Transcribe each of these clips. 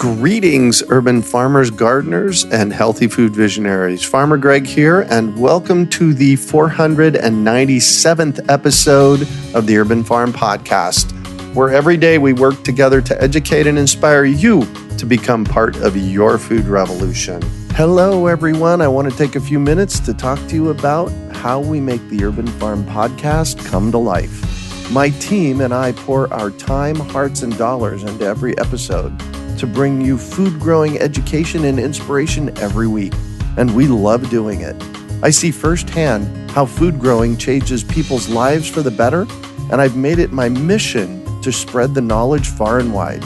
Greetings, urban farmers, gardeners, and healthy food visionaries. Farmer Greg here, and welcome to the 497th episode of the Urban Farm Podcast, where every day we work together to educate and inspire you to become part of your food revolution. Hello, everyone. I want to take a few minutes to talk to you about how we make the Urban Farm Podcast come to life. My team and I pour our time, hearts, and dollars into every episode to bring you food growing education and inspiration every week, and we love doing it. I see firsthand how food growing changes people's lives for the better, and I've made it my mission to spread the knowledge far and wide.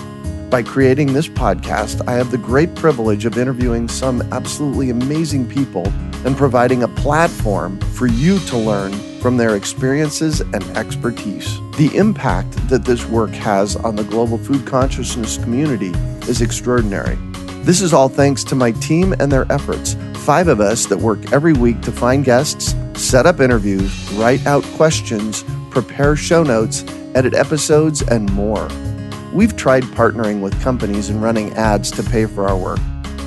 By creating this podcast, I have the great privilege of interviewing some absolutely amazing people and providing a platform for you to learn from their experiences and expertise. The impact that this work has on the global food consciousness community is extraordinary. This is all thanks to my team and their efforts. 5 of us that work every week to find guests, set up interviews, write out questions, prepare show notes, edit episodes, and more. We've tried partnering with companies and running ads to pay for our work,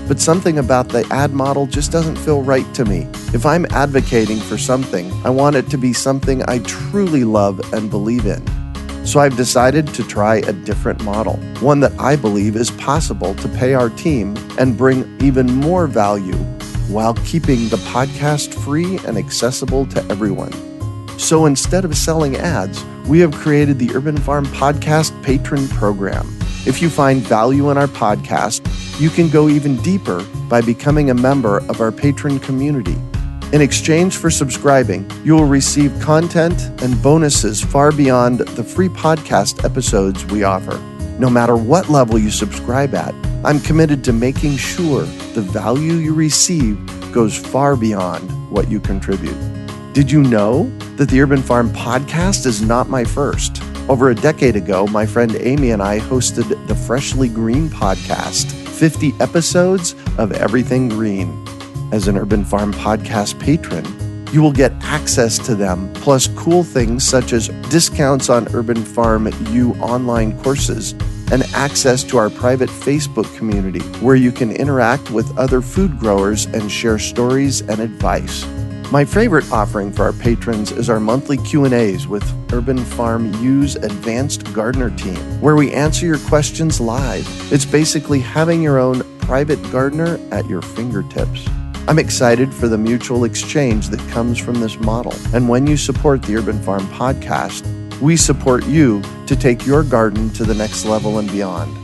but something about the ad model just doesn't feel right to me. If I'm advocating for something, I want it to be something I truly love and believe in. So I've decided to try a different model, one that I believe is possible to pay our team and bring even more value while keeping the podcast free and accessible to everyone. So instead of selling ads, we have created the Urban Farm Podcast Patron Program. If you find value in our podcast, you can go even deeper by becoming a member of our patron community. In exchange for subscribing, you will receive content and bonuses far beyond the free podcast episodes we offer. No matter what level you subscribe at, I'm committed to making sure the value you receive goes far beyond what you contribute. Did you know that the Urban Farm Podcast is not my first? Over a decade ago, my friend Amy and I hosted the Freshly Green podcast, 50 episodes of everything green. As an Urban Farm Podcast patron, you will get access to them, plus cool things such as discounts on Urban Farm U online courses and access to our private Facebook community where you can interact with other food growers and share stories and advice. My favorite offering for our patrons is our monthly Q&As with Urban Farm U's Advanced Gardener team, where we answer your questions live. It's basically having your own private gardener at your fingertips. I'm excited for the mutual exchange that comes from this model. And when you support the Urban Farm Podcast, we support you to take your garden to the next level and beyond.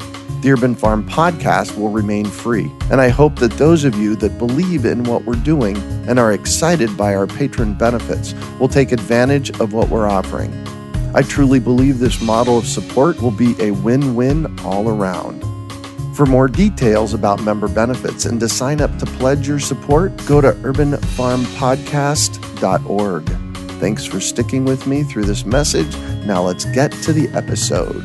The Urban Farm Podcast will remain free, and I hope that those of you that believe in what we're doing and are excited by our patron benefits will take advantage of what we're offering. I truly believe this model of support will be a win-win all around. For more details about member benefits and to sign up to pledge your support, go to urbanfarmpodcast.org. Thanks for sticking with me through this message. Now let's get to the episode.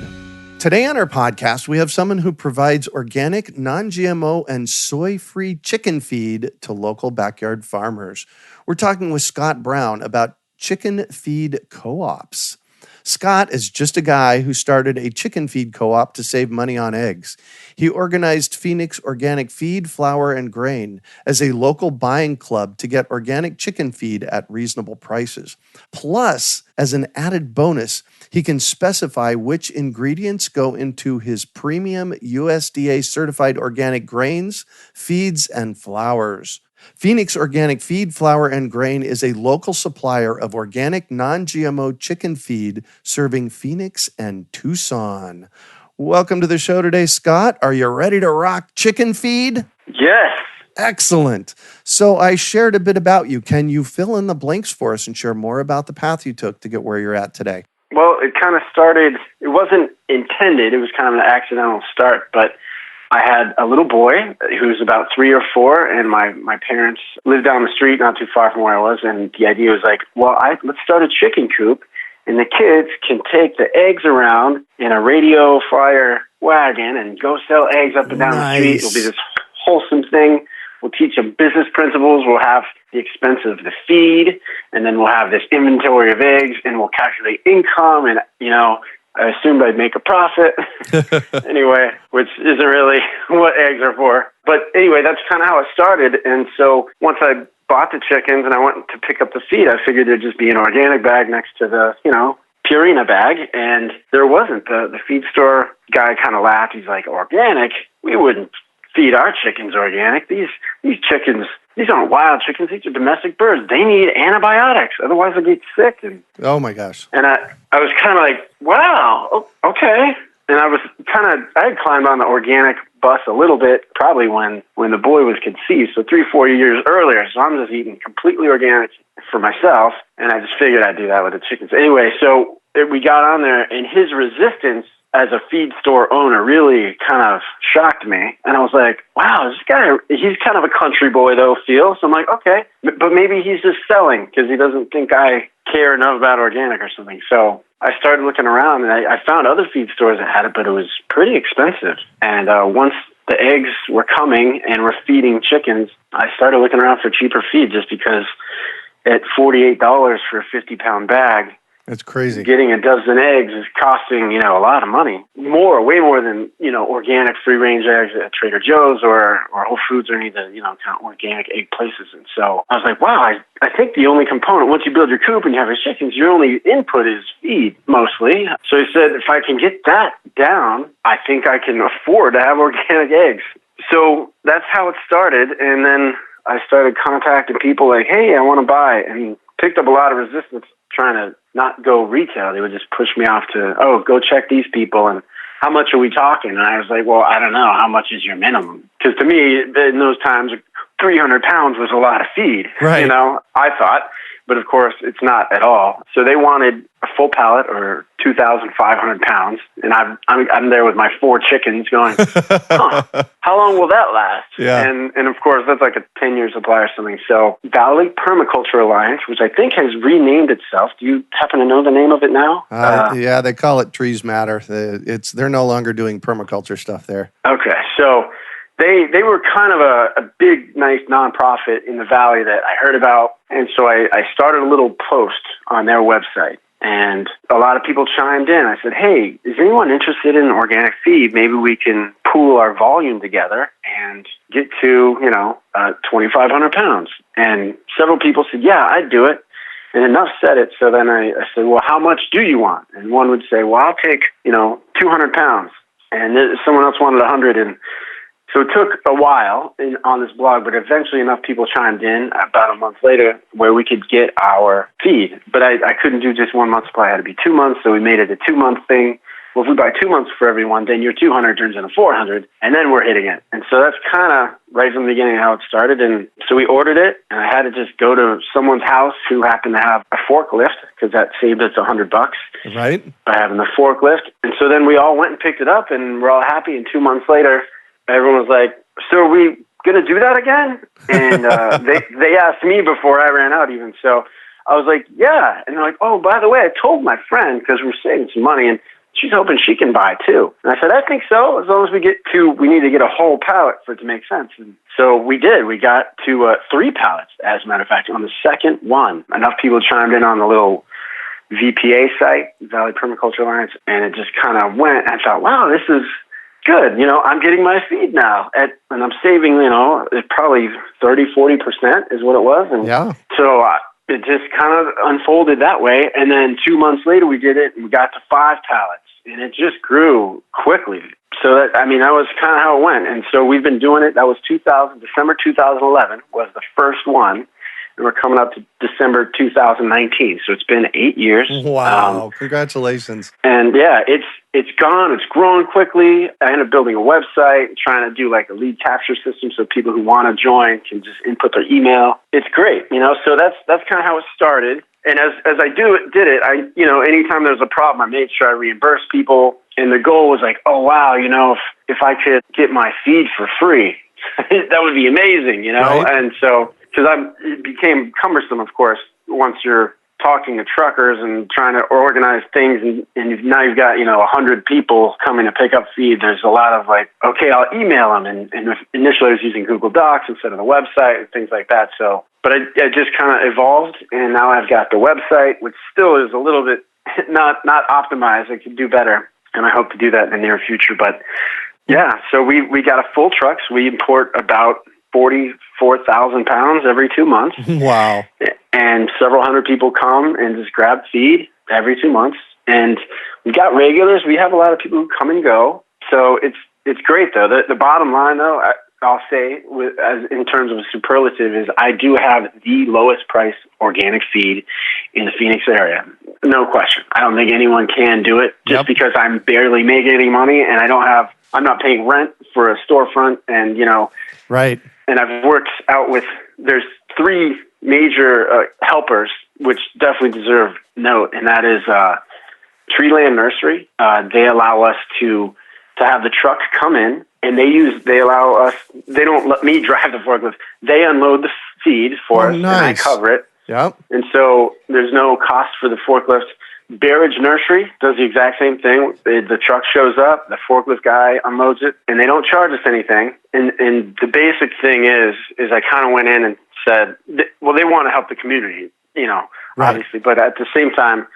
Today on our podcast, we have someone who provides organic, non-GMO, and soy-free chicken feed to local backyard farmers. We're talking with Scott Brown about chicken feed co-ops. Scott is just a guy who started a chicken feed co-op to save money on eggs. He organized Phoenix Organic Feed, Flour, and Grain as a local buying club to get organic chicken feed at reasonable prices. Plus, as an added bonus, he can specify which ingredients go into his premium USDA certified organic grains, feeds, and flours. Phoenix Organic Feed, Flour, and Grain is a local supplier of organic, non-GMO chicken feed serving Phoenix and Tucson. Welcome to the show today, Scott. Are you ready to rock chicken feed? Yes. Excellent. So I shared a bit about you. Can you fill in the blanks for us and share more about the path you took to get where you're at today? Well, it kind of started, it wasn't intended, it was kind of an accidental start, but I had a little boy who was about 3 or 4, and my parents lived down the street not too far from where I was, and the idea was like, well, let's start a chicken coop, and the kids can take the eggs around in a radio flyer wagon and go sell eggs up and down the street. It'll be this wholesome thing. We'll teach them business principles. We'll have the expense of the feed, and then we'll have this inventory of eggs, and we'll calculate income, and, I assumed I'd make a profit anyway, which isn't really what eggs are for. But anyway, that's kind of how it started. And so once I bought the chickens and I went to pick up the feed, I figured there'd just be an organic bag next to the, Purina bag, and there wasn't. The feed store guy kind of laughed. He's like, organic? We wouldn't feed our chickens organic. These chickens, these aren't wild chickens. These are domestic birds. They need antibiotics, otherwise they'll get sick. And oh my gosh. And I was kind of like, wow, okay. And I had climbed on the organic bus a little bit, probably when the boy was conceived, so 3-4 years earlier. So I'm just eating completely organic for myself, and I just figured I'd do that with the chickens. Anyway, so we got on there, and his resistance as a feed store owner really kind of shocked me. And I was like, wow, this guy, he's kind of a country boy, though, Phil. So I'm like, okay, but maybe he's just selling because he doesn't think I care enough about organic or something. So I started looking around, and I found other feed stores that had it, but it was pretty expensive. And once the eggs were coming and we're feeding chickens, I started looking around for cheaper feed just because at $48 for a 50-pound bag, that's crazy. Getting a dozen eggs is costing, a lot of money. Way more than, organic free-range eggs at Trader Joe's or Whole Foods or any of the, kind of organic egg places. And so I was like, wow, I think the only component, once you build your coop and you have your chickens, your only input is feed, mostly. So he said, if I can get that down, I think I can afford to have organic eggs. So that's how it started. And then I started contacting people like, hey, I want to buy, and picked up a lot of resistance trying to not go retail. They would just push me off to, go check these people, and how much are we talking? And I was like, well, I don't know. How much is your minimum? Because to me, in those times, 300 pounds was a lot of feed, right. I thought. But of course, it's not at all. So they wanted a full pallet or 2,500 pounds, and I'm there with my 4 chickens going, how long will that last? Yeah. And of course, that's like a 10-year supply or something. So Valley Permaculture Alliance, which I think has renamed itself. Do you happen to know the name of it now? Yeah, they call it Trees Matter. They're no longer doing permaculture stuff there. Okay, so They were kind of a big, nice nonprofit in the Valley that I heard about. And so I started a little post on their website. And a lot of people chimed in. I said, hey, is anyone interested in organic feed? Maybe we can pool our volume together and get to, 2,500 pounds. And several people said, yeah, I'd do it. And enough said it. So then I said, well, how much do you want? And one would say, well, I'll take, 200 pounds. And someone else wanted 100. And so it took a while on this blog, but eventually enough people chimed in about a month later where we could get our feed. But I couldn't do just 1 month supply. It had to be 2 months, so we made it a 2-month thing. Well, if we buy 2 months for everyone, then your 200 turns into 400, and then we're hitting it. And so that's kind of right from the beginning how it started. And so we ordered it, and I had to just go to someone's house who happened to have a forklift, because that saved us $100 right, by having the forklift. And so then we all went and picked it up, and we're all happy. And 2 months later, everyone was like, so are we going to do that again? And they asked me before I ran out even. So I was like, yeah. And they're like, oh, by the way, I told my friend because we're saving some money, and she's hoping she can buy too. And I said, I think so. As long as we need to get a whole pallet for it to make sense. And so we did. We got to 3 pallets, as a matter of fact. On the second one, enough people chimed in on the little VPA site, Valley Permaculture Alliance, and it just kind of went. I thought, wow, this is good. I'm getting my feed now, and I'm saving, it's probably 30-40% is what it was. And yeah. So it just kind of unfolded that way. And then 2 months later, we did it, and we got to 5 pallets, and it just grew quickly. So that was kind of how it went. And so we've been doing it. That was December 2011 was the first one. And we're coming up to December 2019. So it's been 8 years. Wow. Congratulations. And yeah, it's growing quickly. I ended up building a website, trying to do like a lead capture system so people who want to join can just input their email. It's great, so that's kind of how it started. And as I did it, anytime there was a problem, I made sure I reimbursed people. And the goal was like, oh wow, if I could get my feed for free, that would be amazing, Right. And so, because it became cumbersome, of course, once you're talking to truckers and trying to organize things, and now you've got 100 people coming to pick up feed. There's a lot of like, okay, I'll email them, and initially I was using Google Docs instead of the website and things like that. So, but I just kind of evolved, and now I've got the website, which still is a little bit not optimized. I could do better, and I hope to do that in the near future. But yeah, so we got a full truck. So we import about 44,000 pounds every 2 months. Wow. And several hundred people come and just grab feed every 2 months. And we got regulars. We have a lot of people who come and go. So it's great, though. The bottom line, though, I'll say, as in terms of a superlative, is I do have the lowest price organic feed in the Phoenix area. No question. I don't think anyone can do it just because I'm barely making any money and I'm not paying rent for a storefront and, Right. And I've worked out there's 3 major helpers, which definitely deserve note, and that is Treeland Nursery. They allow us to have the truck come in, and they allow us, they don't let me drive the forklift. They unload the feed for us, nice. And I cover it. Yep. And so there's no cost for the forklift. Barrage Nursery does the exact same thing. The truck shows up, the forklift guy unloads it, and they don't charge us anything. And the basic thing is I kind of went in and said, well, they want to help the community, obviously. But at the same time,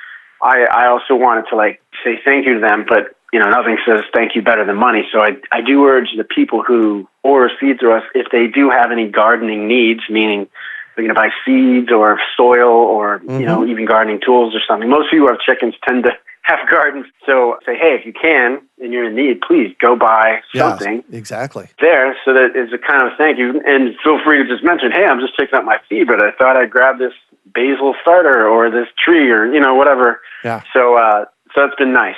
I also wanted to say thank you to them, but nothing says thank you better than money. So I do urge the people who order feed through us, if they do have any gardening needs, meaning they're going to buy seeds or soil or, even gardening tools or something. Most people who have chickens tend to have gardens. So say, hey, if you can and you're in need, please go buy something. Exactly. There, so that is a kind of thank you. And feel free to just mention, hey, I'm just picking up my feed, but I thought I'd grab this basil starter or this tree or, whatever. Yeah. So it's been nice.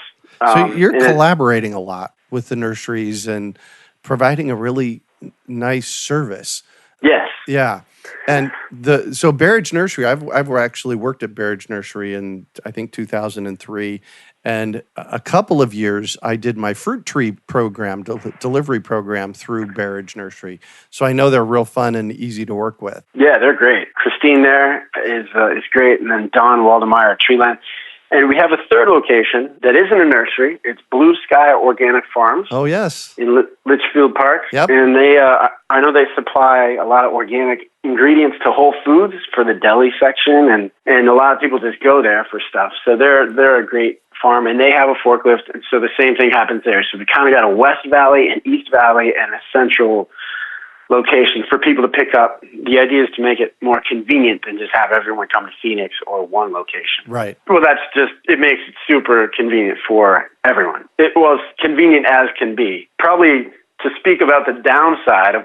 So you're collaborating a lot with the nurseries and providing a really nice service. Yes. Yeah. And so Barrage Nursery, I've actually worked at Barrage Nursery in, I think, 2003. And a couple of years, I did my fruit tree program, delivery program through Barrage Nursery. So I know they're real fun and easy to work with. Yeah, they're great. Christine there is great. And then Don Waldemeyer at Treeland. And we have a third location that isn't a nursery. It's Blue Sky Organic Farms. Oh, yes. In Litchfield Park. Yep. And they, I know they supply a lot of organic ingredients to Whole Foods for the deli section. And a lot of people just go there for stuff. So they're a great farm, and they have a forklift. And so the same thing happens there. So we kind of got a West Valley, an East Valley, and a central location for people to pick up. The idea is to make it more convenient than just have everyone come to Phoenix or one location. Right. Well, it makes it super convenient for everyone. It was convenient as can be. Probably to speak about the downside of,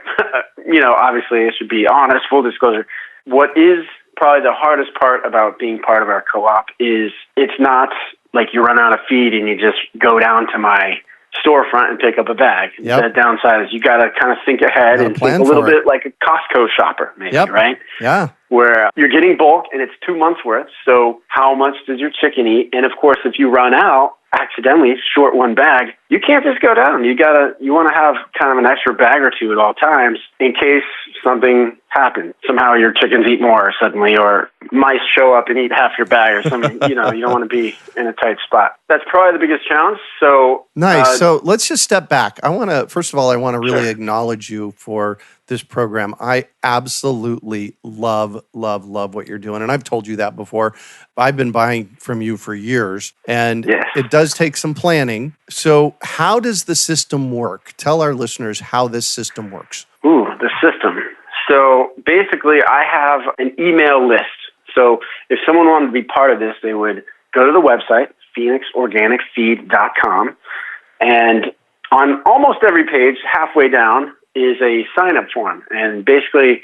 obviously I should be honest, full disclosure. What is probably the hardest part about being part of our co-op is it's not like you run out of feed and you just go down to my storefront and pick up a bag. Yep. The downside is you got to kind of think ahead and think a little bit like a Costco shopper, maybe, right? Yeah. Where you're getting bulk and it's 2 months worth. So how much does your chicken eat? And of course, if you run out accidentally, short one bag, you can't just go down. You want to have kind of an extra bag or two at all times in case something happens. Somehow your chickens eat more suddenly, or mice show up and eat half your bag or something. You don't want to be in a tight spot. That's probably the biggest challenge. So nice. So let's just step back. First of all, I want to really Sure. acknowledge you for this program. I absolutely love what you're doing. And I've told you that before. I've been buying from you for years, and Yes. It does take some planning. So how does the system work? Tell our listeners how this system works. Ooh, the system. So basically, I have an email list. So if someone wanted to be part of this, they would go to the website, phoenixorganicfeed.com, and on almost every page, halfway down, is a sign-up form. And basically,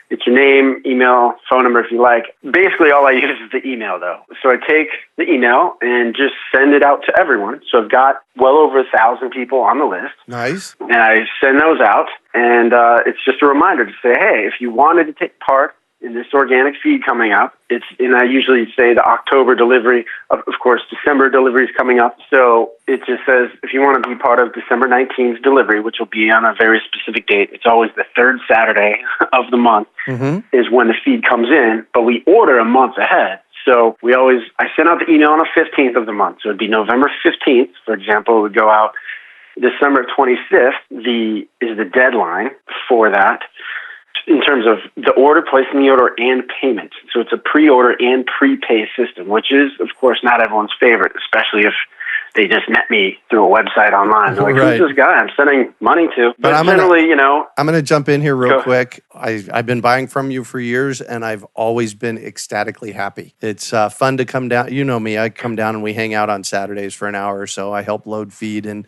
it's your name, email, phone number if you like. Basically, all I use is the email, though. So I take the email and just send it out to everyone. So I've got well over 1,000 people on the list. Nice. And I send those out, and it's just a reminder to say, hey, if you wanted to take part in this organic feed coming up, and I usually say the October delivery, of course, December delivery is coming up. So it just says, if you want to be part of December 19th delivery, which will be on a very specific date, it's always the third Saturday of the month, is when the feed comes in, but we order a month ahead. So I send out the email on the 15th of the month. So it'd be November 15th, for example, it would go out. December 25th is the deadline for that. in terms of the order, placing the order, and payment. So it's a pre-order and prepay system, which is, of course, not everyone's favorite, especially if they just met me through a website online. They're like, Right. who's this guy I'm sending money to? But I'm generally, I'm going to jump in here real quick. I've been buying from you for years, and I've always been ecstatically happy. It's fun to come down. You know me. I come down and we hang out on Saturdays for an hour or so. I help load feed, and,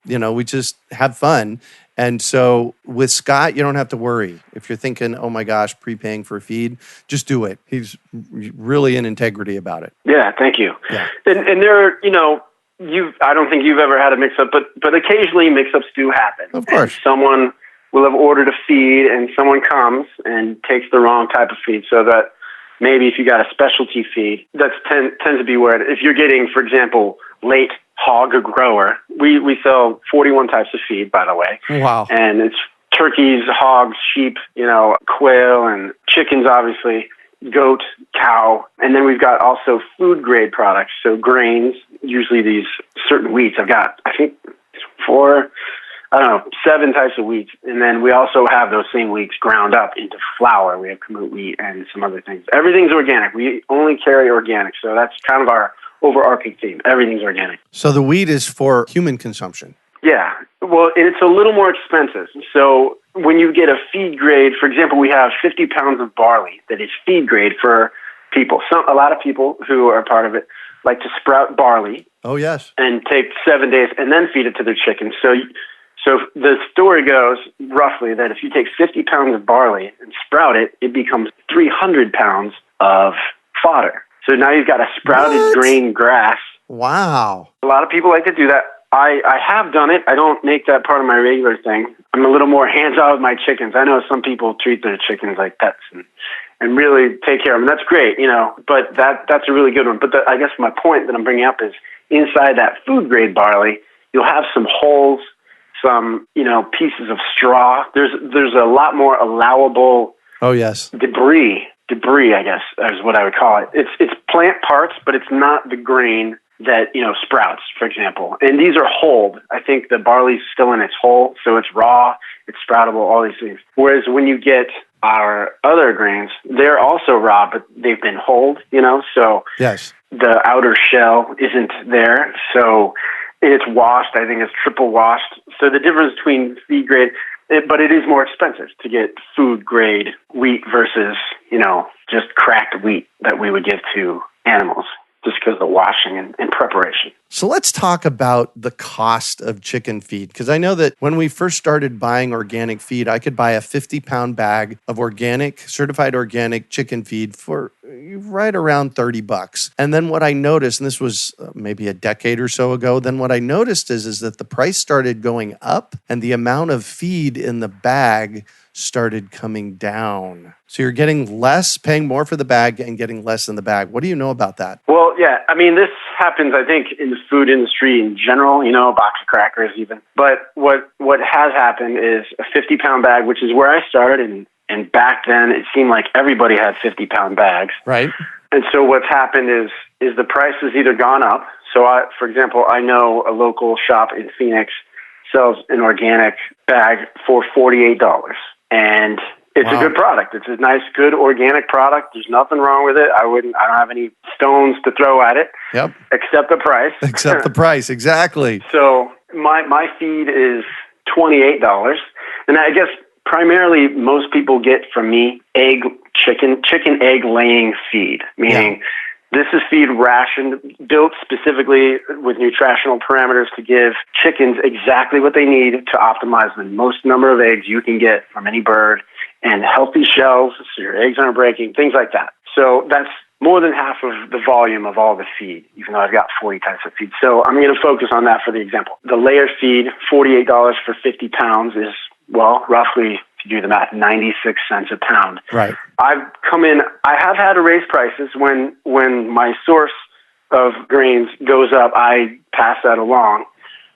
we just have fun. And so with Scott, you don't have to worry. If you're thinking, oh my gosh, prepaying for feed, just do it. He's really in integrity about it. Yeah, thank you. Yeah. And there, I don't think you've ever had a mix-up, but occasionally mix-ups do happen. Of course. And someone will have ordered a feed, and someone comes and takes the wrong type of feed, so that maybe if you got a specialty feed, that tends to be where, if you're getting, for example, late hog grower, we sell 41 types of feed, by the way. Wow. And it's turkeys, hogs, sheep, quail, and chickens, obviously, goat, cow. And then we've got also food grade products, so grains, usually these certain wheats. I've got, I think, 7 types of wheat. And then we also have those same wheats ground up into flour. We have kamut wheat and some other things. Everything's organic. We only carry organic. So that's kind of our overarching theme. Everything's organic. So the wheat is for human consumption. Yeah. Well, it's a little more expensive. So when you get a feed grade, for example, we have 50 pounds of barley that is feed grade for people. A lot of people who are part of it like to sprout barley. Oh, yes. And take 7 days and then feed it to their chickens. So the story goes roughly that if you take 50 pounds of barley and sprout it, it becomes 300 pounds of fodder. So now you've got a sprouted grain grass. Wow. A lot of people like to do that. I have done it. I don't make that part of my regular thing. I'm a little more hands-on with my chickens. I know some people treat their chickens like pets and really take care of them. That's great, but that's a really good one. But I guess my point that I'm bringing up is inside that food-grade barley, you'll have some holes, some, pieces of straw. There's a lot more allowable debris, I guess, is what I would call it. It's plant parts, but it's not the grain that, sprouts, for example. And these are hulled. I think the barley's still in its hull, so it's raw, it's sproutable, all these things. Whereas when you get our other grains, they're also raw, but they've been hulled, so yes, the outer shell isn't there. So it's washed. I think it's triple washed. So the difference between feed grade, but it is more expensive to get food grade wheat versus, just cracked wheat that we would give to animals, just because of the washing and preparation. So let's talk about the cost of chicken feed, because I know that when we first started buying organic feed, I could buy a 50-pound bag of certified organic chicken feed for right around $30. And then what I noticed, and this was maybe a decade or so ago, then what I noticed is that the price started going up and the amount of feed in the bag started coming down. So you're getting less, paying more for the bag and getting less in the bag. What do you know about that? Well, yeah, this happens, I think, in the food industry in general, a box of crackers even. But what has happened is a 50-pound bag, which is where I started, and back then it seemed like everybody had 50-pound bags. Right. And so what's happened is the price has either gone up. So, for example, I know a local shop in Phoenix sells an organic bag for $48. And it's a good product. It's a nice, good organic product. There's nothing wrong with it. I don't have any stones to throw at it. Yep. Except the price. Except the price, exactly. So my feed is $28. And I guess primarily most people get from me chicken egg laying feed, meaning this is feed rationed, built specifically with nutritional parameters to give chickens exactly what they need to optimize the most number of eggs you can get from any bird and healthy shells so your eggs aren't breaking, things like that. So that's more than half of the volume of all the feed, even though I've got 40 types of feed. So I'm going to focus on that for the example. The layer feed, $48 for 50 pounds is, roughly, if you do the math, 96 cents a pound. Right. I have had to raise prices when my source of grains goes up, I pass that along.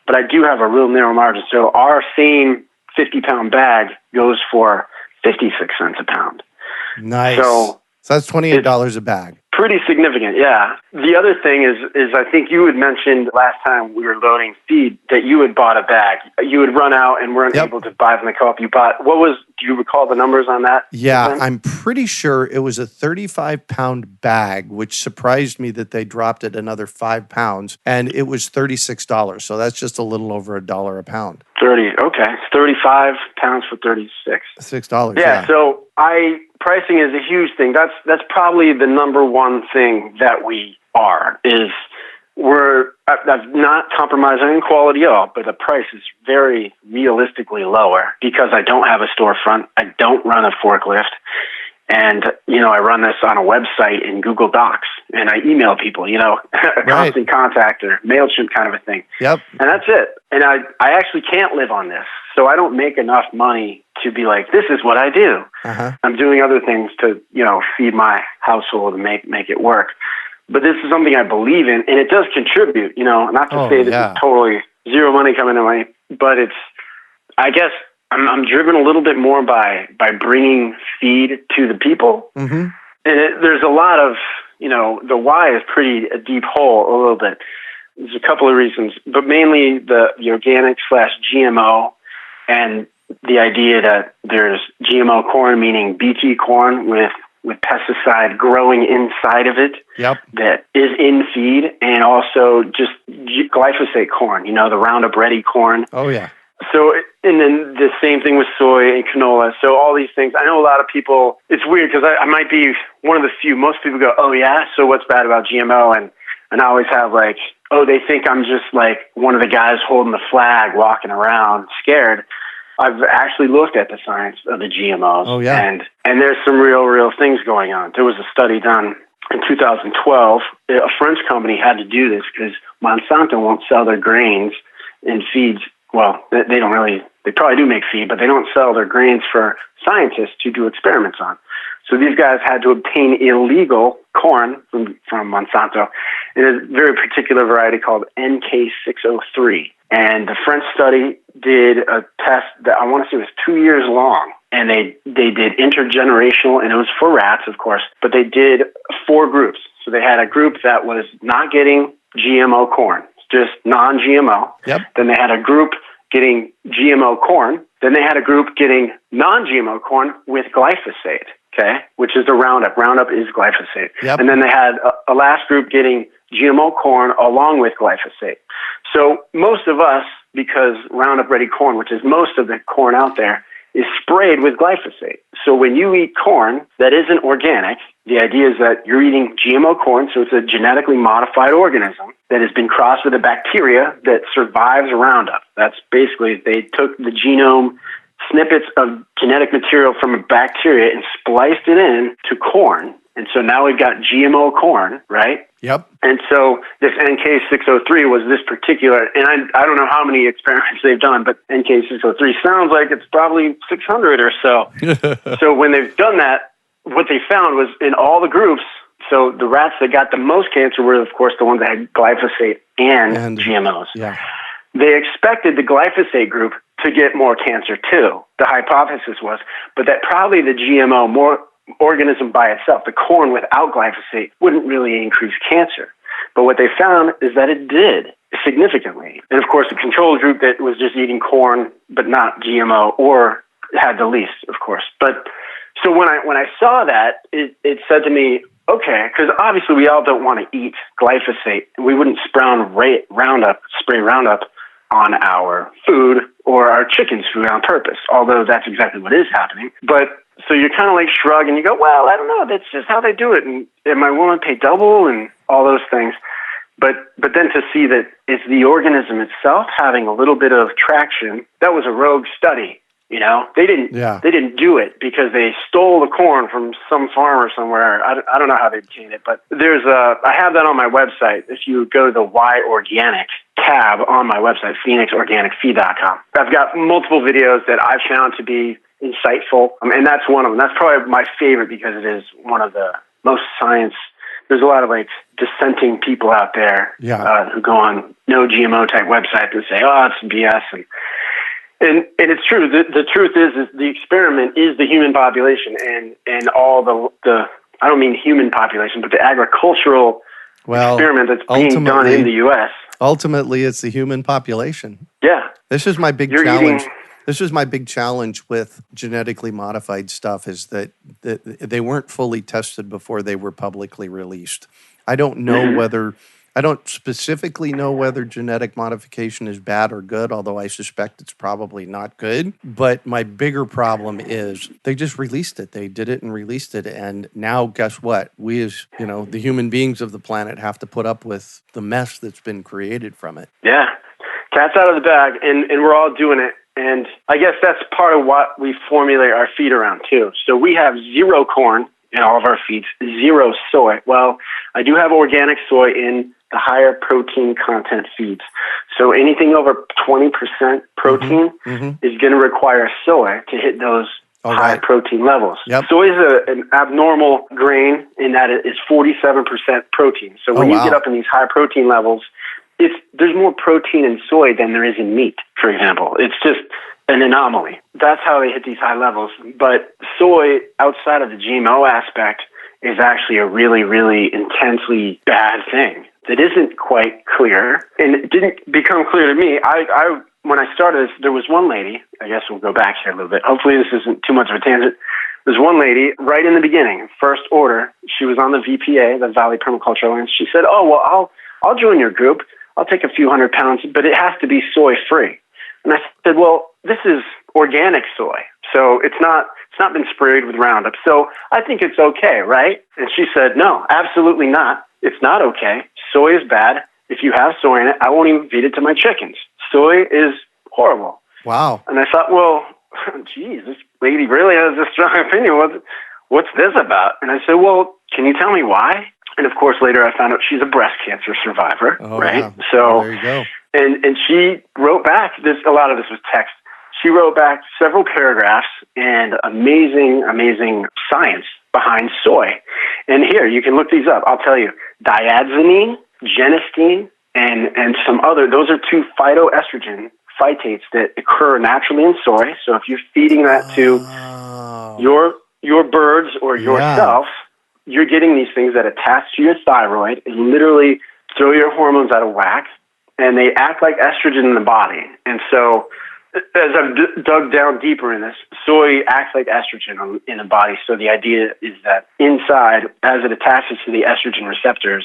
But I do have a real narrow margin. So our same 50-pound bag goes for 56 cents a pound. Nice. So that's $28 a bag. Pretty significant, yeah. The other thing is I think you had mentioned last time we were loading feed that you had bought a bag. You had run out and weren't able to buy from the co-op. Do Do you recall the numbers on that? Yeah, I'm pretty sure it was a 35-pound bag, which surprised me that they dropped it another 5 pounds, and it was $36. So that's just a little over $1 a pound. 30, okay. 35 pounds for 36. $6, yeah. So pricing is a huge thing. That's probably the number one thing that we are, is I've not compromising on quality at all, but the price is very realistically lower because I don't have a storefront. I don't run a forklift. And, I run this on a website in Google Docs, and I email people, a constant contact or MailChimp kind of a thing. Yep. And that's it. And I actually can't live on this. So I don't make enough money to be like, this is what I do. Uh-huh. I'm doing other things to, feed my household and make it work. But this is something I believe in, and it does contribute, not to say this is totally zero money coming in my, but I guess I'm driven a little bit more by bringing feed to the people. Mm-hmm. And there's a lot of, the why is pretty a deep hole a little bit. There's a couple of reasons, but mainly the organic / GMO and the idea that there's GMO corn, meaning BT corn with pesticide growing inside of it. Yep. That is in feed, and also just glyphosate corn, the Roundup Ready corn. Oh, yeah. So, and then the same thing with soy and canola. So all these things, I know a lot of people, it's weird because I might be one of the few, most people go, oh yeah, so what's bad about GMO? And I always have they think I'm just like one of the guys holding the flag walking around scared. I've actually looked at the science of the GMOs. Oh, yeah. And there's some real things going on. There was a study done in 2012. A French company had to do this because Monsanto won't sell their grains in feeds. Well, they probably do make feed, but they don't sell their grains for scientists to do experiments on. So these guys had to obtain illegal corn from Monsanto in a very particular variety called NK603. And the French study did a test that I want to say was 2 years long. And they did intergenerational, and it was for rats, of course, but they did 4 groups. So they had a group that was not getting GMO corn, just non-GMO. Yep. Then they had a group getting GMO corn. Then they had a group getting non-GMO corn with glyphosate, okay, which is the Roundup. Roundup is glyphosate. Yep. And then they had a last group getting GMO corn along with glyphosate. So most of us, because Roundup Ready corn, which is most of the corn out there, is sprayed with glyphosate. So when you eat corn that isn't organic, the idea is that you're eating GMO corn, so it's a genetically modified organism that has been crossed with a bacteria that survives Roundup. That's basically, they took the genome snippets of genetic material from a bacteria and spliced it in to corn. And so now we've got GMO corn, right? Yep. And so this NK603 was this particular, and I don't know how many experiments they've done, but NK603 sounds like it's probably 600 or so. So when they've done that, what they found was in all the groups, so the rats that got the most cancer were, of course, the ones that had glyphosate and GMOs. Yeah. They expected the glyphosate group to get more cancer too. The hypothesis was, but that probably the GMO organism by itself, the corn without glyphosate, wouldn't really increase cancer. But what they found is that it did significantly. And of course, the control group that was just eating corn but not GMO or had the least, of course. But so when I saw that, it said to me, okay, because obviously we all don't want to eat glyphosate. We wouldn't spray Roundup on our food or our chicken's food on purpose, although that's exactly what is happening. But so you're kind of like shrug and you go, well, I don't know, that's just how they do it. And am I willing to pay double and all those things? But then to see that it's the organism itself having a little bit of traction, that was a rogue study. They didn't do it because they stole the corn from some farmer somewhere. I don't know how they obtained it, but I have that on my website. If you go to the Why Organic tab on my website, phoenixorganicfeed.com, I've got multiple videos that I've found to be insightful, and that's one of them. That's probably my favorite because it is one of the most science. There's a lot of dissenting people out there who go on no GMO type websites and say, oh, it's BS. And it's true. The truth is the experiment is the human population and all the I don't mean human population, but the agricultural experiment that's being done in the U.S. Ultimately, it's the human population. Yeah. This is my big challenge. This was my big challenge with genetically modified stuff is that they weren't fully tested before they were publicly released. I don't know whether, I don't specifically know whether genetic modification is bad or good, although I suspect it's probably not good. But my bigger problem is they just released it. They did it and released it. And now guess what? We as, the human beings of the planet have to put up with the mess that's been created from it. Yeah. Cat's out of the bag, and we're all doing it. And I guess that's part of what we formulate our feed around, too. So we have 0 corn in all of our feeds, 0 soy. Well, I do have organic soy in the higher protein content feeds. So anything over 20% protein is going to require soy to hit those high protein levels. Yep. Soy is an abnormal grain in that it is 47% protein. So when you get up in these high protein levels, there's more protein in soy than there is in meat, for example. It's just an anomaly. That's how they hit these high levels. But soy, outside of the GMO aspect, is actually a really, really intensely bad thing that isn't quite clear. And it didn't become clear to me. When I started this, there was one lady, I guess we'll go back here a little bit. Hopefully this isn't too much of a tangent. There's one lady right in the beginning, first order. She was on the VPA, the Valley Permaculture Alliance. She said, "Oh, well, I'll join your group. I'll take a few hundred pounds, but it has to be soy-free." And I said, "Well, this is organic soy, so it's not been sprayed with Roundup, so I think it's okay, right?" And she said, "No, absolutely not. It's not okay. Soy is bad. If you have soy in it, I won't even feed it to my chickens. Soy is horrible." Wow. And I thought, well, geez, this lady really has a strong opinion. What's this about? And I said, "Well, can you tell me why?" And of course, later I found out she's a breast cancer survivor, right? Yeah. So, there you go. And she wrote back. A lot of this was text. She wrote back several paragraphs and amazing science behind soy. And here, you can look these up. I'll tell you, diazinine, genistein, and some other. Those are 2 phytoestrogen phytates that occur naturally in soy. So if you're feeding that to your birds or yourself, you're getting these things that attach to your thyroid and literally throw your hormones out of whack, and they act like estrogen in the body. And so as I've dug down deeper in this, soy acts like estrogen in the body. So the idea is that inside, as it attaches to the estrogen receptors,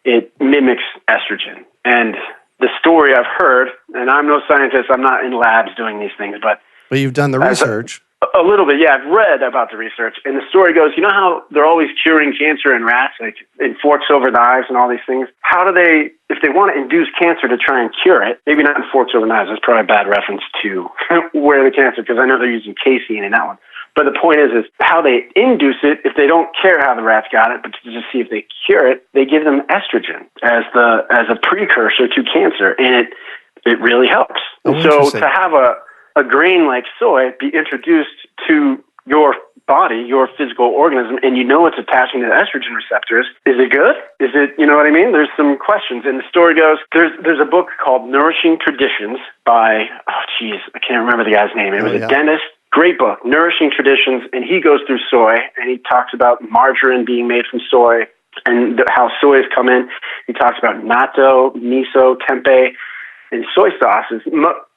it mimics estrogen. And the story I've heard, and I'm no scientist, I'm not in labs doing these things, but you've done the research. A little bit, yeah. I've read about the research. And the story goes, you know how they're always curing cancer in rats, like in forks over knives and all these things? How do they, if they want to induce cancer to try and cure it, maybe not in forks over knives, that's probably a bad reference to where the cancer, because I know they're using casein in that one. But the point is how they induce it, if they don't care how the rats got it, but to just see if they cure it, they give them estrogen as a precursor to cancer. And it really helps. Oh, so to have a grain like soy be introduced to your body, your physical organism, and it's attaching to the estrogen receptors, is it good? Is it, you know what I mean? There's some questions. And the story goes, there's a book called Nourishing Traditions by, I can't remember the guy's name. It was a dentist. Great book, Nourishing Traditions, and he goes through soy, and he talks about margarine being made from soy and how soy has come in. He talks about natto, miso, tempeh, and soy sauce is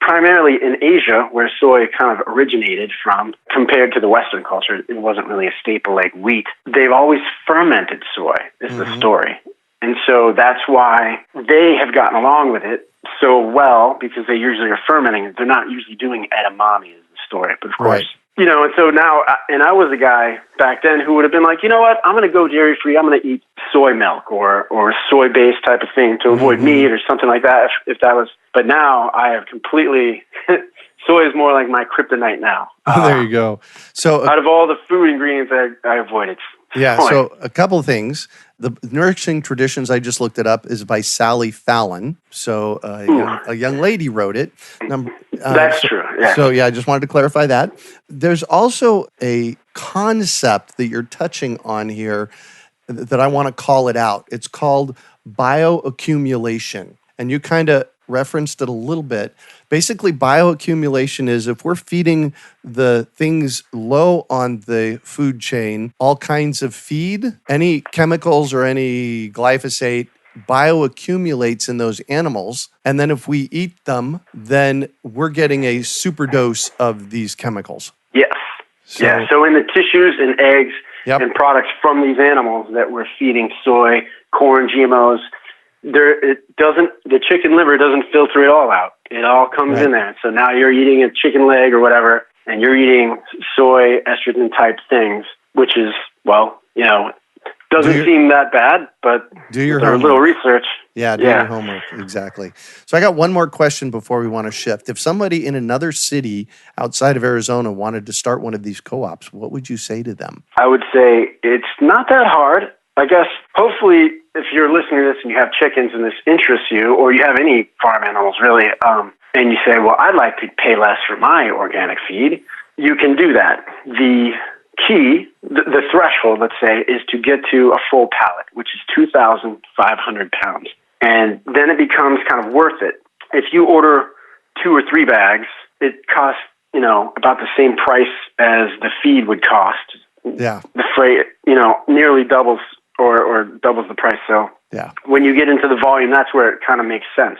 primarily in Asia, where soy kind of originated from, compared to the Western culture. It wasn't really a staple like wheat. They've always fermented soy, is the story. And so that's why they have gotten along with it so well, because they usually are fermenting it. They're not usually doing edamame, is the story. But of course, and so now, and I was a guy back then who would have been like, you know what, I'm going to go dairy-free. I'm going to eat soy milk or soy-based type of thing to avoid meat or something like that, if that was. But now I have completely, soy is more like my kryptonite now. There you go. So out of all the food ingredients I avoided. Yeah, so a couple of things. The Nourishing Traditions, I just looked it up, is by Sally Fallon. So a young lady wrote it. That's true, yeah. So I just wanted to clarify that. There's also a concept that you're touching on here that I want to call it out. It's called bioaccumulation. And you kind of referenced it a little bit. Basically, bioaccumulation is if we're feeding the things low on the food chain all kinds of feed, any chemicals or any glyphosate bioaccumulates in those animals. And then if we eat them, then we're getting a super dose of these chemicals. Yes. So in the tissues and eggs and products from these animals that we're feeding soy, corn, GMOs, the chicken liver doesn't filter it all out. It all comes in there. So now you're eating a chicken leg or whatever, and you're eating soy, estrogen type things, which is, doesn't seem that bad, but do your homework. A little research. Yeah, do your homework. Exactly. So I got one more question before we want to shift. If somebody in another city outside of Arizona wanted to start one of these co-ops, what would you say to them? I would say it's not that hard. I guess hopefully if you're listening to this and you have chickens and this interests you, or you have any farm animals really, and you say, well, I'd like to pay less for my organic feed, you can do that. The key, the threshold, let's say, is to get to a full pallet, which is 2,500 pounds. And then it becomes kind of worth it. If you order 2 or 3 bags, it costs, about the same price as the feed would cost. Yeah. The freight, nearly doubles or doubles the price. So when you get into the volume, that's where it kind of makes sense.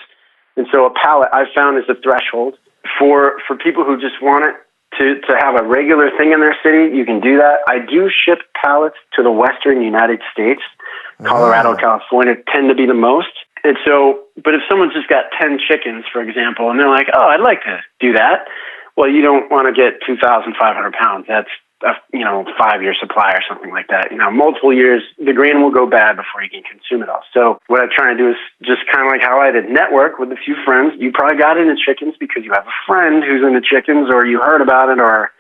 And so a pallet, I've found, is the threshold. For people who just want it to have a regular thing in their city, you can do that. I do ship pallets to the western United States. Colorado, California tend to be the most. And so, but if someone's just got 10 chickens, for example, and they're like, oh, I'd like to do that. Well, you don't want to get 2,500 pounds. That's a 5-year supply or something like that. Multiple years, the grain will go bad before you can consume it all. So what I'm trying to do is just kind of like how I did, network with a few friends. You probably got into chickens because you have a friend who's into chickens, or you heard about it, or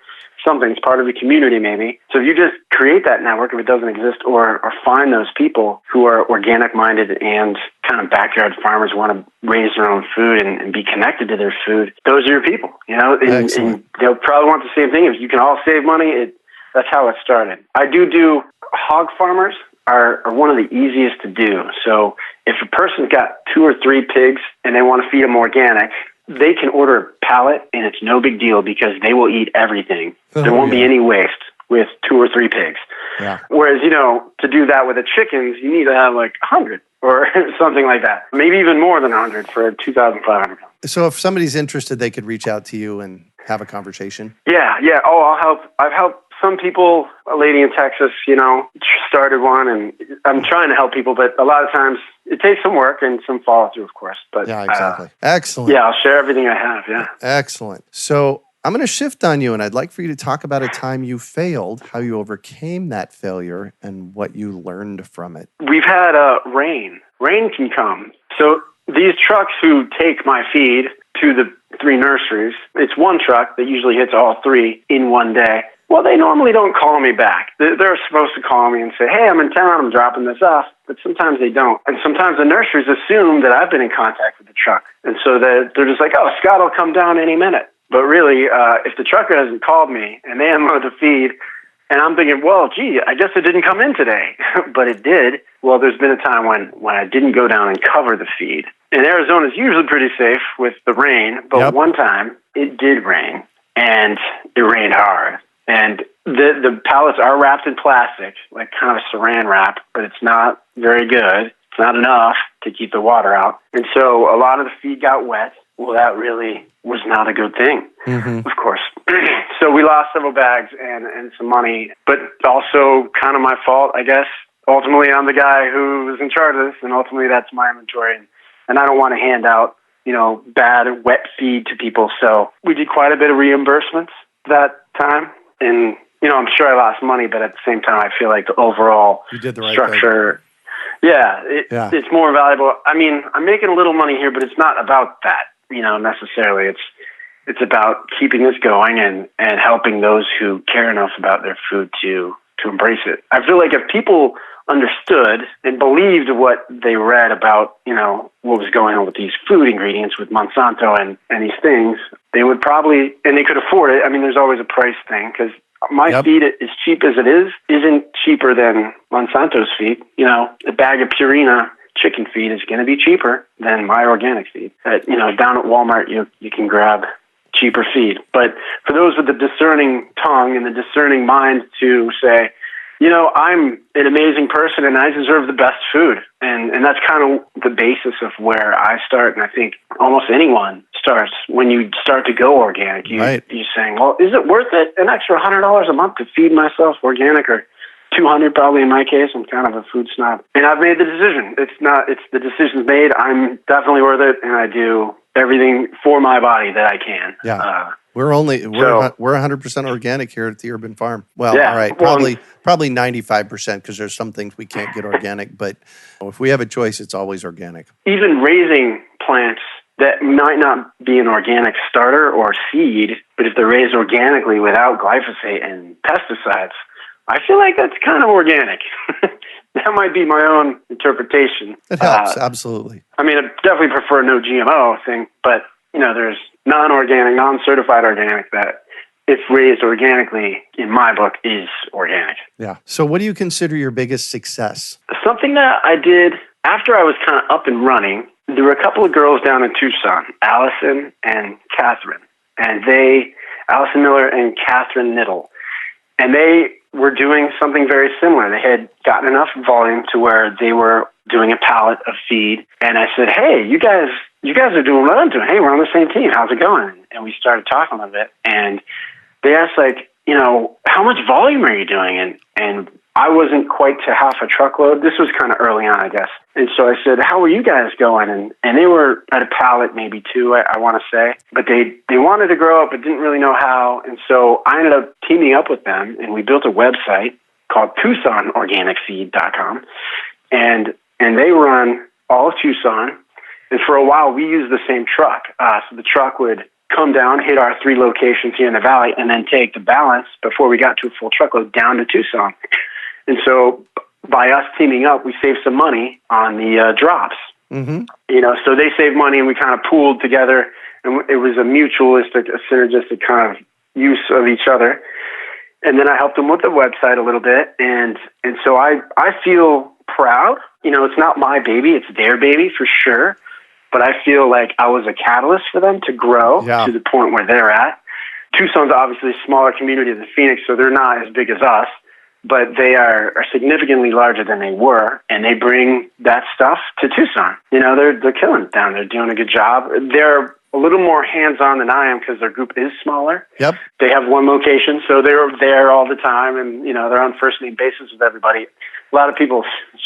something. It's part of the community maybe. So if you just create that network, if it doesn't exist, or find those people who are organic minded and kind of backyard farmers, want to raise their own food and be connected to their food, those are your people, and they'll probably want the same thing. If you can all save money, that's how it started. I do hog farmers are one of the easiest to do. So if a person's got 2 or 3 pigs and they want to feed them organic, they can order a pallet, and it's no big deal because they will eat everything. There won't be any waste with 2 or 3 pigs. Yeah. Whereas, to do that with the chickens, you need to have like 100 or something like that. Maybe even more than 100 for 2,500 pounds. So if somebody's interested, they could reach out to you and have a conversation? Yeah. Oh, I'll help. I've helped some people. A lady in Texas, started one, and I'm trying to help people, but a lot of times it takes some work and some follow through, of course. But yeah, exactly. Excellent. Yeah, I'll share everything I have. Yeah. Excellent. So I'm going to shift on you, and I'd like for you to talk about a time you failed, how you overcame that failure, and what you learned from it. We've had rain. Rain can come. So these trucks who take my feed to the 3 nurseries, it's one truck that usually hits all 3 in one day. Well, they normally don't call me back. They're supposed to call me and say, hey, I'm in town, I'm dropping this off. But sometimes they don't. And sometimes the nurseries assume that I've been in contact with the truck. And so they're just like, oh, Scott will come down any minute. But really, if the trucker hasn't called me and they unload the feed, and I'm thinking, well, gee, I guess it didn't come in today. But it did. Well, there's been a time when I didn't go down and cover the feed. And Arizona's usually pretty safe with the rain. But one time, it did rain. And it rained hard. And the pallets are wrapped in plastic, like kind of saran wrap, but it's not very good. It's not enough to keep the water out. And so a lot of the feed got wet. Well, that really was not a good thing, of course. So we lost several bags and some money, but also kind of my fault, I guess. Ultimately, I'm the guy who was in charge of this, and ultimately that's my inventory. And I don't want to hand out, bad, wet feed to people. So we did quite a bit of reimbursements that time. And, I'm sure I lost money, but at the same time, I feel like the overall structure, it's more valuable. I mean, I'm making a little money here, but it's not about that, necessarily. It's about keeping this going and helping those who care enough about their food to embrace it. I feel like if people understood and believed what they read about, what was going on with these food ingredients with Monsanto and these things, they would probably, and they could afford it. I mean, there's always a price thing, because my feed, as cheap as it is, isn't cheaper than Monsanto's feed. A bag of Purina chicken feed is going to be cheaper than my organic feed. Down at Walmart, you can grab cheaper feed. But for those with the discerning tongue and the discerning mind to say, I'm an amazing person and I deserve the best food. And that's kind of the basis of where I start. And I think almost anyone starts when you start to go organic. You're saying, well, is it worth it? An extra $100 a month to feed myself organic, or $200 probably in my case. I'm kind of a food snob. And I've made the decision. It's the decision's made. I'm definitely worth it. And I do everything for my body that I can. Yeah. We're 100% organic here at the Urban Farm. Well, all right, probably 95% because there's some things we can't get organic, but if we have a choice, it's always organic. Even raising plants that might not be an organic starter or seed, but if they're raised organically without glyphosate and pesticides, I feel like that's kind of organic. That might be my own interpretation. It helps, absolutely. I mean, I definitely prefer no GMO thing, but there's non-organic, non-certified organic that, if raised organically, in my book, is organic. Yeah. So what do you consider your biggest success? Something that I did after I was kind of up and running, there were a couple of girls down in Tucson, Allison and Catherine, and Allison Miller and Catherine Niddle, and they were doing something very similar. They had gotten enough volume to where they were doing a pallet of feed, and I said, hey, you guys are doing what I'm doing. Hey, we're on the same team. How's it going? And we started talking a little bit, and they asked, how much volume are you doing? And I wasn't quite to half a truckload. This was kind of early on, I guess. And so I said, how are you guys going? And they were at a pallet, maybe two, I want to say. But they wanted to grow up, but didn't really know how. And so I ended up teaming up with them, and we built a website called TucsonOrganicFeed.com. And they run all of Tucson. And for a while, we used the same truck. So the truck would come down, hit our 3 locations here in the valley, and then take the balance before we got to a full truckload down to Tucson. And so by us teaming up, we saved some money on the drops. Mm-hmm. So they saved money, and we kind of pooled together, and it was a mutualistic, a synergistic kind of use of each other. And then I helped them with the website a little bit, and so I feel proud. It's not my baby, it's their baby for sure. But I feel like I was a catalyst for them to grow to the point where they're at. Tucson's obviously a smaller community than Phoenix, so they're not as big as us, but they are significantly larger than they were, and they bring that stuff to Tucson. They're killing it down. They're doing a good job. They're a little more hands-on than I am because their group is smaller. Yep. They have one location, so they're there all the time, and they're on first-name basis with everybody. A lot of people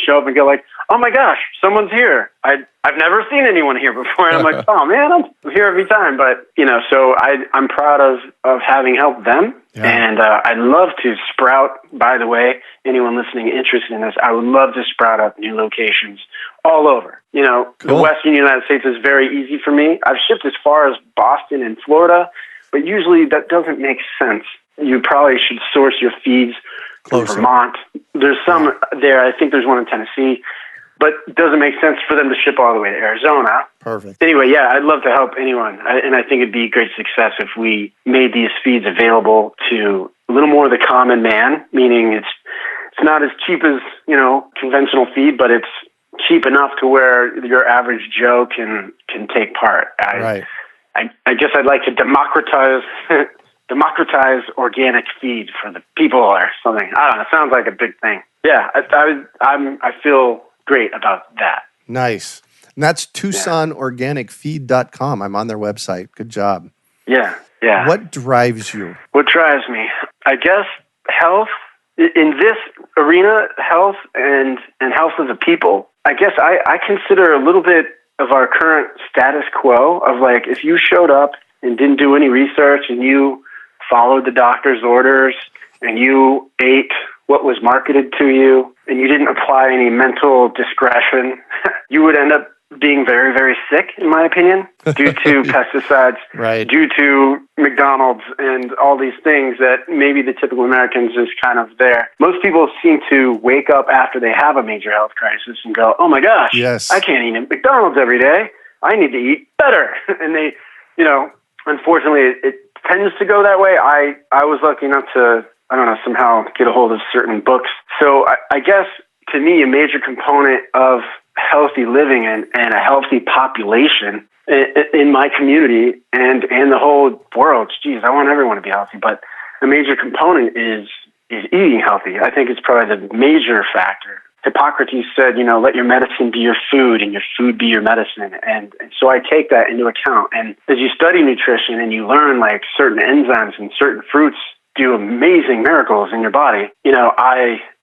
show up and go like, oh my gosh, someone's here. I've never seen anyone here before. And I'm like, oh man, I'm here every time. But, so I'm proud of having helped them. Yeah. And I'd love to sprout, by the way, anyone listening interested in this, I would love to sprout up new locations all over. Cool. The Western United States is very easy for me. I've shipped as far as Boston and Florida, but usually that doesn't make sense. You probably should source your feeds from Vermont. There's some there. I think there's one in Tennessee. But it doesn't make sense for them to ship all the way to Arizona. Perfect. Anyway, I'd love to help anyone. And I think it'd be a great success if we made these feeds available to a little more of the common man, meaning it's not as cheap as, conventional feed, but it's cheap enough to where your average Joe can take part. I guess I'd like to democratize organic feed for the people or something. I don't know. It sounds like a big thing. Yeah, I feel great about that. Nice. And that's TucsonOrganicFeed.com. I'm on their website. Good job. Yeah. What drives you? What drives me? I guess health. In this arena, health and health of the people, I guess I consider a little bit of our current status quo of like, if you showed up and didn't do any research and you followed the doctor's orders and you ate what was marketed to you, and you didn't apply any mental discretion, you would end up being very, very sick, in my opinion, due to pesticides, due to McDonald's and all these things that maybe the typical Americans is kind of there. Most people seem to wake up after they have a major health crisis and go, oh my gosh, I can't eat at McDonald's every day. I need to eat better. And they, unfortunately, it tends to go that way. I was lucky enough to, somehow get a hold of certain books. So I guess, to me, a major component of healthy living and a healthy population in my community and the whole world, I want everyone to be healthy, but a major component is is eating healthy. I think it's probably the major factor. Hippocrates said, let your medicine be your food and your food be your medicine. And so I take that into account. And as you study nutrition and you learn like certain enzymes and certain fruits do amazing miracles in your body,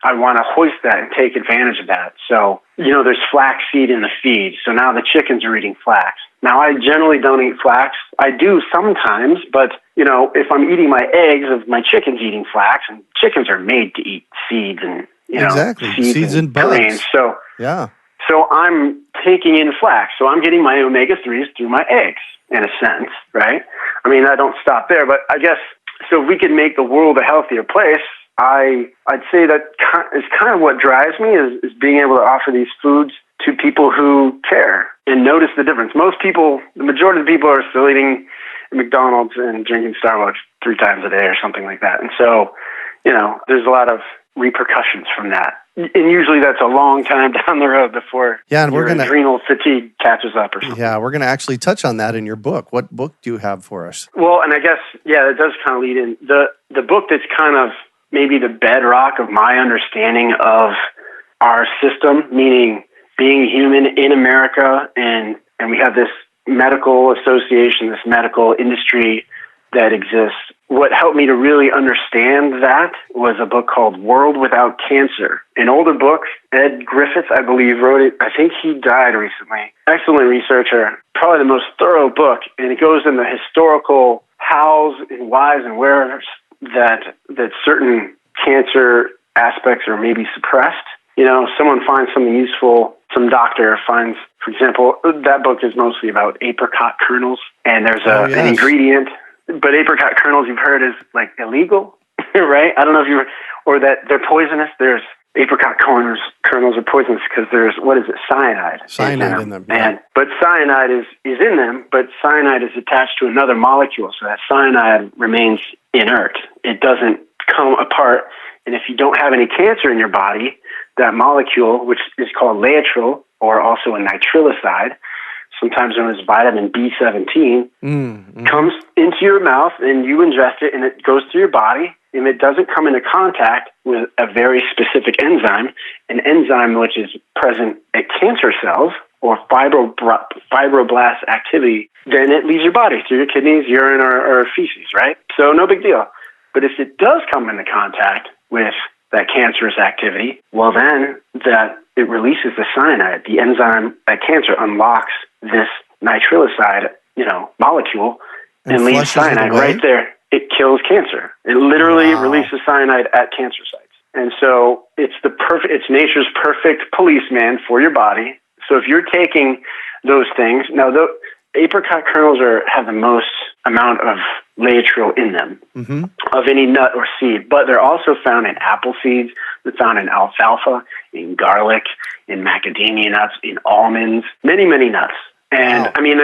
I want to hoist that and take advantage of that. So, there's flaxseed in the feed. So now the chickens are eating flax. Now, I generally don't eat flax. I do sometimes, but, if I'm eating my eggs of my chickens eating flax, and chickens are made to eat seeds and, exactly. Seeds and bugs. Grains. So, yeah. So I'm taking in flax. So I'm getting my omega-3s through my eggs, in a sense, right? I mean, I don't stop there, but I guess, so if we could make the world a healthier place, I'd say that is kind of what drives me is being able to offer these foods to people who care and notice the difference. Most people, the majority of the people are still eating McDonald's and drinking Starbucks 3 times a day or something like that. And so, there's a lot of repercussions from that. And usually that's a long time down the road before and your adrenal fatigue catches up or something. Yeah, we're going to actually touch on that in your book. What book do you have for us? Well, and I guess, it does kind of lead in. The book that's kind of maybe the bedrock of my understanding of our system, meaning being human in America, and we have this medical association, this medical industry that exists. What helped me to really understand that was a book called World Without Cancer. An older book, Ed Griffiths, I believe, wrote it. I think he died recently. Excellent researcher, probably the most thorough book, and it goes into historical hows and whys and wheres that certain cancer aspects are maybe suppressed. Someone finds something useful, some doctor finds, for example, that book is mostly about apricot kernels, and there's an ingredient. But apricot kernels, you've heard, is like illegal, right? I don't know if or that they're poisonous. There's apricot kernels are poisonous because there's, cyanide. Cyanide in them. Yeah. But cyanide is in them, but cyanide is attached to another molecule, so that cyanide remains inert. It doesn't come apart, and if you don't have any cancer in your body, that molecule, which is called laetrile, or also a nitriliside, sometimes known as vitamin B17, comes into your mouth and you ingest it and it goes through your body. If it doesn't come into contact with a very specific enzyme, an enzyme which is present at cancer cells or fibroblast activity, then it leaves your body through your kidneys, urine, or feces, right? So no big deal. But if it does come into contact with that cancerous activity, well then it releases the cyanide. The enzyme at cancer unlocks this nitriliside, molecule and leaves cyanide right there. It kills cancer. It literally releases cyanide at cancer sites. And so it's nature's perfect policeman for your body. So if you're taking those things, now the apricot kernels have the most amount of laetrile in them of any nut or seed, but they're also found in apple seeds, they're found in alfalfa, in garlic, in macadamia nuts, in almonds, many, many nuts. And I mean,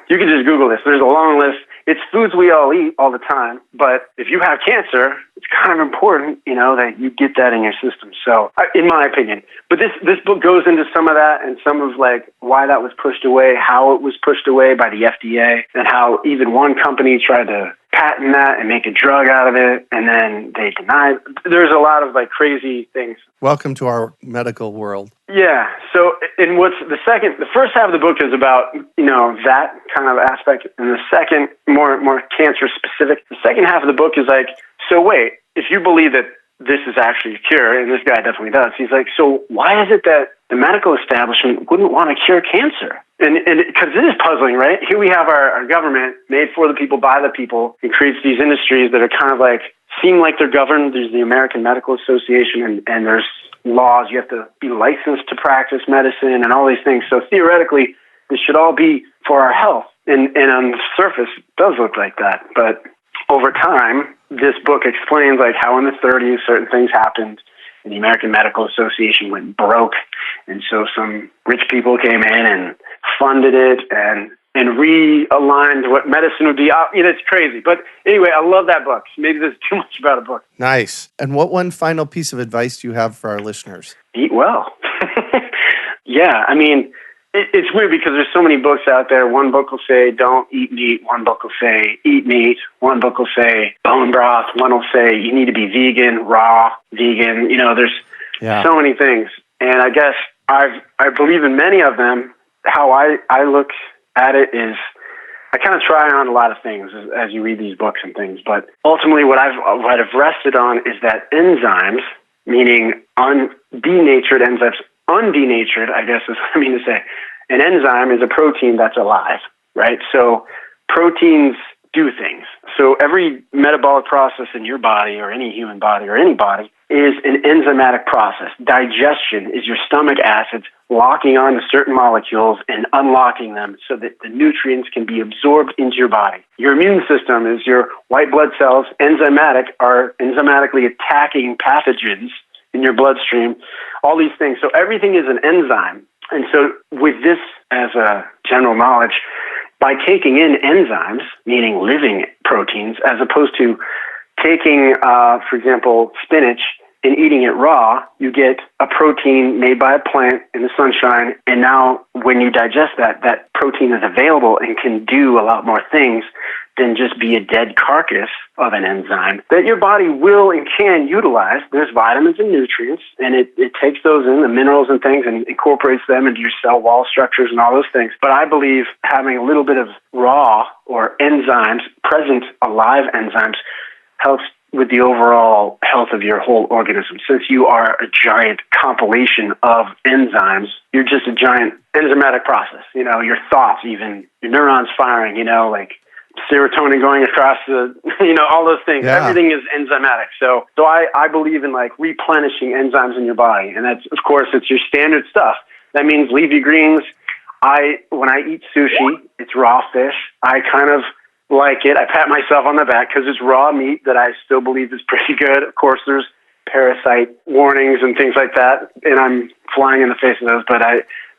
you can just Google this. There's a long list. It's foods we all eat all the time, but if you have cancer, it's kind of important, that you get that in your system. So, in my opinion, but this book goes into some of that and some of like why that was pushed away, how it was pushed away by the FDA, and how even one company tried to patent that and make a drug out of it, and then they denied. There's a lot of like crazy things. Welcome to our medical world. Yeah. So, the first half of the book is about, that kind of aspect. And the second, more cancer specific. The second half of the book is like, so wait, if you believe that this is actually a cure, and this guy definitely does, he's like, so why is it that the medical establishment wouldn't want to cure cancer? And because it is puzzling, right? Here we have our government made for the people, by the people. It creates these industries that are kind of like, seem like they're governed. There's the American Medical Association, and there's laws. You have to be licensed to practice medicine and all these things. So theoretically, this should all be for our health. And on the surface, it does look like that. But over time, this book explains like how in the 30s certain things happened, and the American Medical Association went broke. And so some rich people came in and funded it and realigned what medicine would be. It's crazy. But anyway, I love that book. Maybe there's too much about a book. Nice. And what one final piece of advice do you have for our listeners? Eat well. Yeah, I mean, It's weird because there's so many books out there. One book will say, don't eat meat. One book will say, eat meat. One book will say, bone broth. One will say, you need to be vegan, raw, vegan. There's so many things. And I guess I believe in many of them. How I look at it is I kind of try on a lot of things as you read these books and things. But ultimately what I've rested on is that enzymes, meaning denatured enzymes, undenatured, I guess is what I mean to say. An enzyme is a protein that's alive, right? So proteins do things. So every metabolic process in your body or any human body or any body is an enzymatic process. Digestion is your stomach acids locking on to certain molecules and unlocking them so that the nutrients can be absorbed into your body. Your immune system is your white blood cells, are enzymatically attacking pathogens in your bloodstream, all these things. So everything is an enzyme. And so with this as a general knowledge, by taking in enzymes, meaning living proteins, as opposed to taking, for example, spinach and eating it raw, you get a protein made by a plant in the sunshine. And now when you digest that protein is available and can do a lot more things than just be a dead carcass of an enzyme that your body will and can utilize. There's vitamins and nutrients, and it takes those in, the minerals and things, and incorporates them into your cell wall structures and all those things. But I believe having a little bit of raw or enzymes, present alive enzymes, helps with the overall health of your whole organism. Since you are a giant compilation of enzymes, you're just a giant enzymatic process. Your thoughts even, your neurons firing, like serotonin going across all those things. Yeah. Everything is enzymatic. So I believe in replenishing enzymes in your body. And that's, of course, it's your standard stuff. That means leafy greens. When I eat sushi, it's raw fish. I kind of like it. I pat myself on the back because it's raw meat that I still believe is pretty good. Of course, there's parasite warnings and things like that, and I'm flying in the face of those.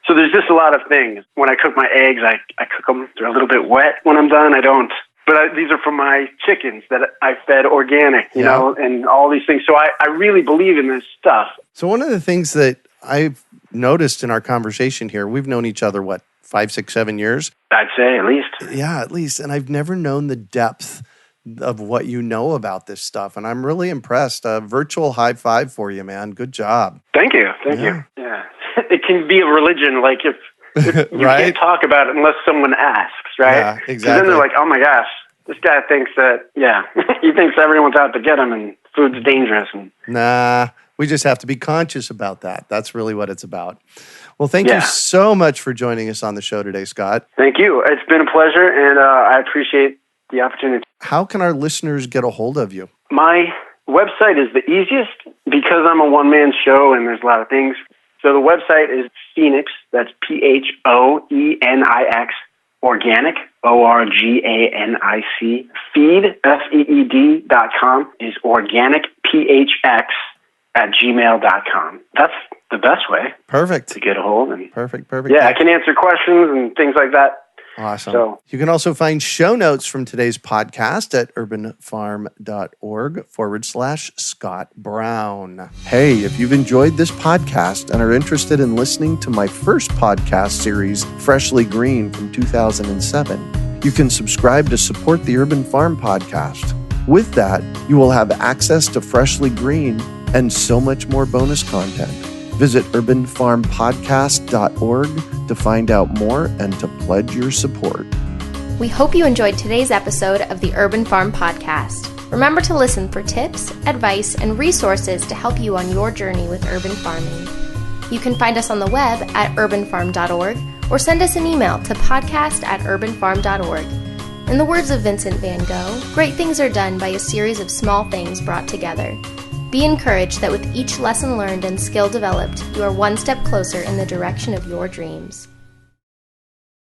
So there's just a lot of things. When I cook my eggs, I cook them. They're a little bit wet when I'm done. I don't. But these are from my chickens that I fed organic, you know, and all these things. So I really believe in this stuff. So one of the things that I've noticed in our conversation here, we've known each other, 5, 6, 7 years? I'd say at least. Yeah, at least. And I've never known the depth of what you know about this stuff. And I'm really impressed. A virtual high five for you, man. Good job. Thank you. Thank you. Yeah. It can be a religion, if you right? can't talk about it unless someone asks, right? Yeah, exactly. Because then they're like, oh my gosh, this guy thinks that, he thinks everyone's out to get him and food's dangerous. Nah, we just have to be conscious about that. That's really what it's about. Well, thank you so much for joining us on the show today, Scott. Thank you. It's been a pleasure, and I appreciate the opportunity. How can our listeners get a hold of you? My website is the easiest because I'm a one-man show and there's a lot of things. So the website is Phoenix, that's Phoenix, organic, ORGANIC, feed, FEED.com is organicphx@gmail.com. That's the best way. Perfect. To get a hold. Perfect. Yeah, I can answer questions and things like that. Awesome. So, you can also find show notes from today's podcast at urbanfarm.org/Scott Brown. Hey, if you've enjoyed this podcast and are interested in listening to my first podcast series, Freshly Green from 2007, you can subscribe to support the Urban Farm Podcast. With that, you will have access to Freshly Green and so much more bonus content. Visit urbanfarmpodcast.org to find out more and to pledge your support. We hope you enjoyed today's episode of the Urban Farm Podcast. Remember to listen for tips, advice, and resources to help you on your journey with urban farming. You can find us on the web at urbanfarm.org or send us an email to podcast@urbanfarm.org. In the words of Vincent van Gogh, great things are done by a series of small things brought together. Be encouraged that with each lesson learned and skill developed, you are one step closer in the direction of your dreams.